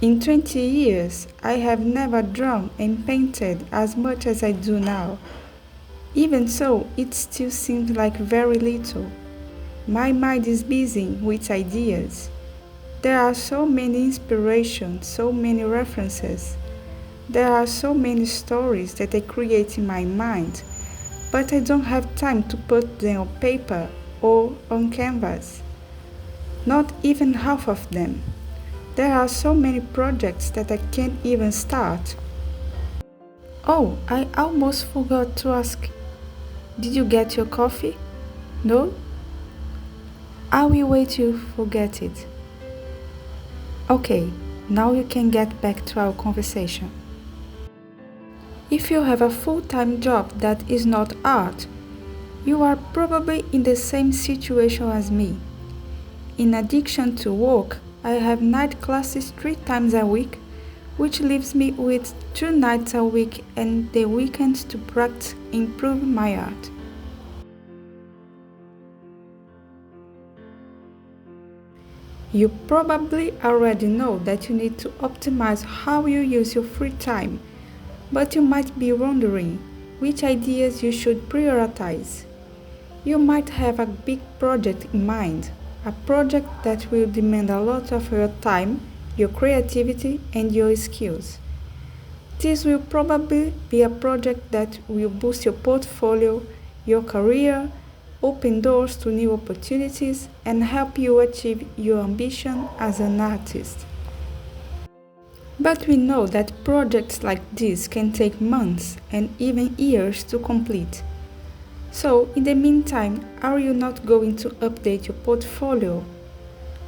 In 20 years, I have never drawn and painted as much as I do now. Even so, it still seems like very little. My mind is busy with ideas. There are so many inspirations, so many references. There are so many stories that I create in my mind, but I don't have time to put them on paper or on canvas. Not even half of them. There are so many projects that I can't even start. Oh, I almost forgot to ask. Did you get your coffee? No? I will wait till you forget it. Okay, now you can get back to our conversation. If you have a full-time job that is not art, you are probably in the same situation as me. In addition to work, I have night classes 3 times a week, which leaves me with 2 nights a week and the weekends to practice and improve my art. You probably already know that you need to optimize how you use your free time, but you might be wondering which ideas you should prioritize. You might have a big project in mind, a project that will demand a lot of your time, your creativity, and your skills. This will probably be a project that will boost your portfolio, your career, open doors to new opportunities, and help you achieve your ambition as an artist. But we know that projects like this can take months and even years to complete. So, in the meantime, are you not going to update your portfolio?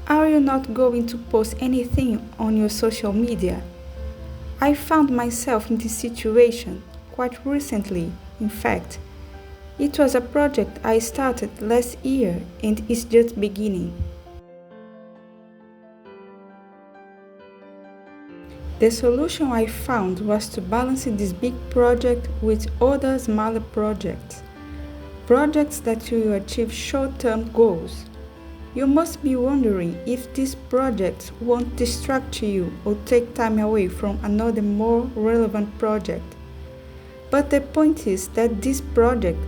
Are you not going to post anything on your social media? I found myself in this situation quite recently, in fact. It was a project I started last year and is just beginning. The solution I found was to balance this big project with other smaller projects. Projects that will achieve short-term goals. You must be wondering if these projects won't distract you or take time away from another more relevant project. But the point is that these projects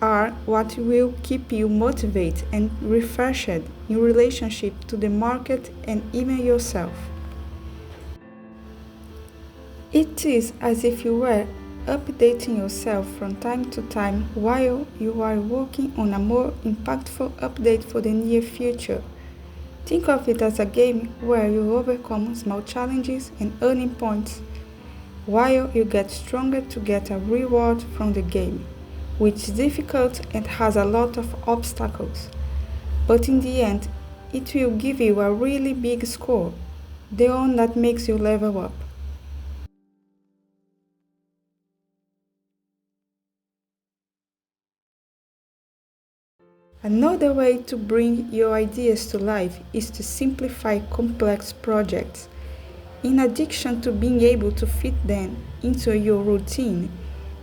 are what will keep you motivated and refreshed in relationship to the market and even yourself. It is as if you were updating yourself from time to time while you are working on a more impactful update for the near future. Think of it as a game where you overcome small challenges and earning points while you get stronger to get a reward from the game, which is difficult and has a lot of obstacles. But in the end, it will give you a really big score, the one that makes you level up. Another way to bring your ideas to life is to simplify complex projects. In addition to being able to fit them into your routine,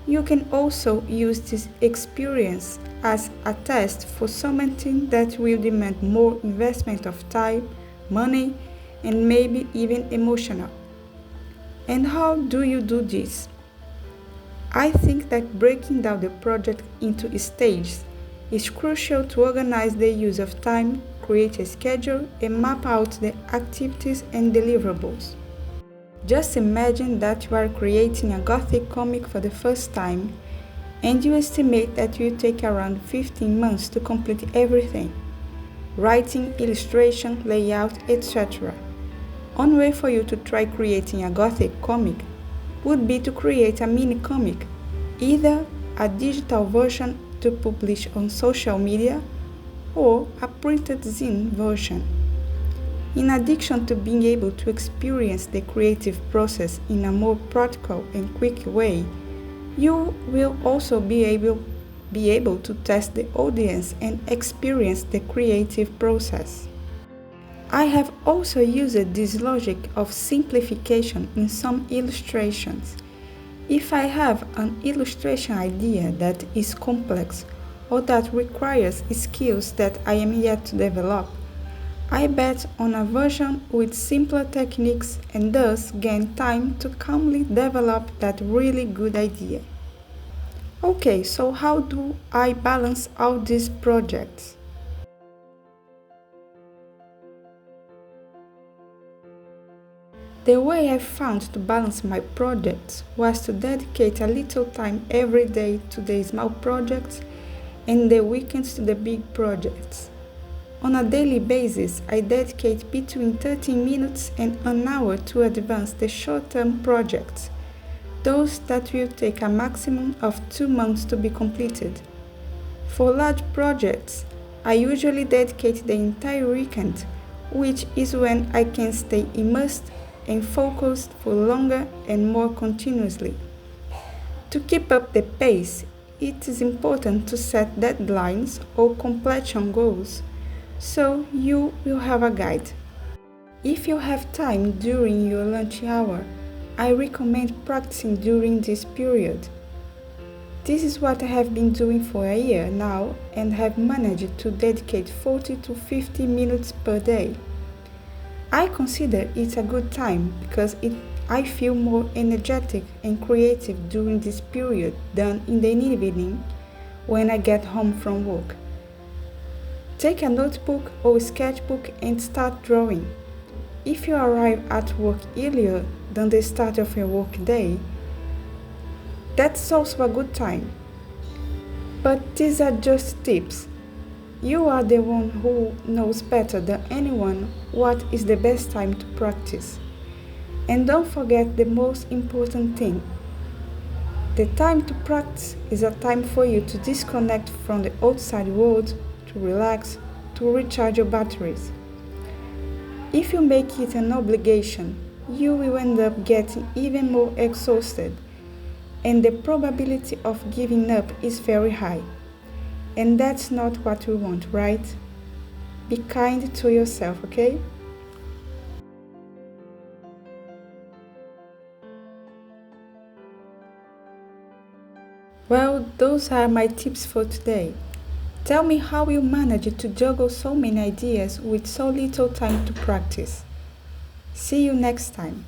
you can also use this experience as a test for something that will demand more investment of time, money, and maybe even emotional. And how do you do this? I think that breaking down the project into stages is crucial to organize the use of time, create a schedule, and map out the activities and deliverables. Just imagine that you are creating a Gothic comic for the first time, and you estimate that it will take around 15 months to complete everything: writing, illustration, layout, etc. One way for you to try creating a Gothic comic would be to create a mini comic, either a digital version to publish on social media or a printed zine version. In addition to being able to experience the creative process in a more practical and quick way, you will also be able to test the audience and experience the creative process. I have also used this logic of simplification in some illustrations. If I have an illustration idea that is complex or that requires skills that I am yet to develop, I bet on a version with simpler techniques and thus gain time to calmly develop that really good idea. Okay, so how do I balance out these projects? The way I found to balance my projects was to dedicate a little time every day to the small projects and the weekends to the big projects. On a daily basis, I dedicate between 30 minutes and an hour to advance the short-term projects, those that will take a maximum of 2 months to be completed. For large projects, I usually dedicate the entire weekend, which is when I can stay immersed and focused for longer and more continuously. To keep up the pace, it is important to set deadlines or completion goals, so you will have a guide. If you have time during your lunch hour, I recommend practicing during this period. This is what I have been doing for a year now and have managed to dedicate 40 to 50 minutes per day. I consider it a good time because I feel more energetic and creative during this period than in the evening when I get home from work. Take a notebook or sketchbook and start drawing. If you arrive at work earlier than the start of your work day, that's also a good time. But these are just tips. You are the one who knows better than anyone what is the best time to practice. And don't forget the most important thing. The time to practice is a time for you to disconnect from the outside world, to relax, to recharge your batteries. If you make it an obligation, you will end up getting even more exhausted, and the probability of giving up is very high. And that's not what we want, right? Be kind to yourself, okay? Well, those are my tips for today. Tell me how you manage to juggle so many ideas with so little time to practice. See you next time.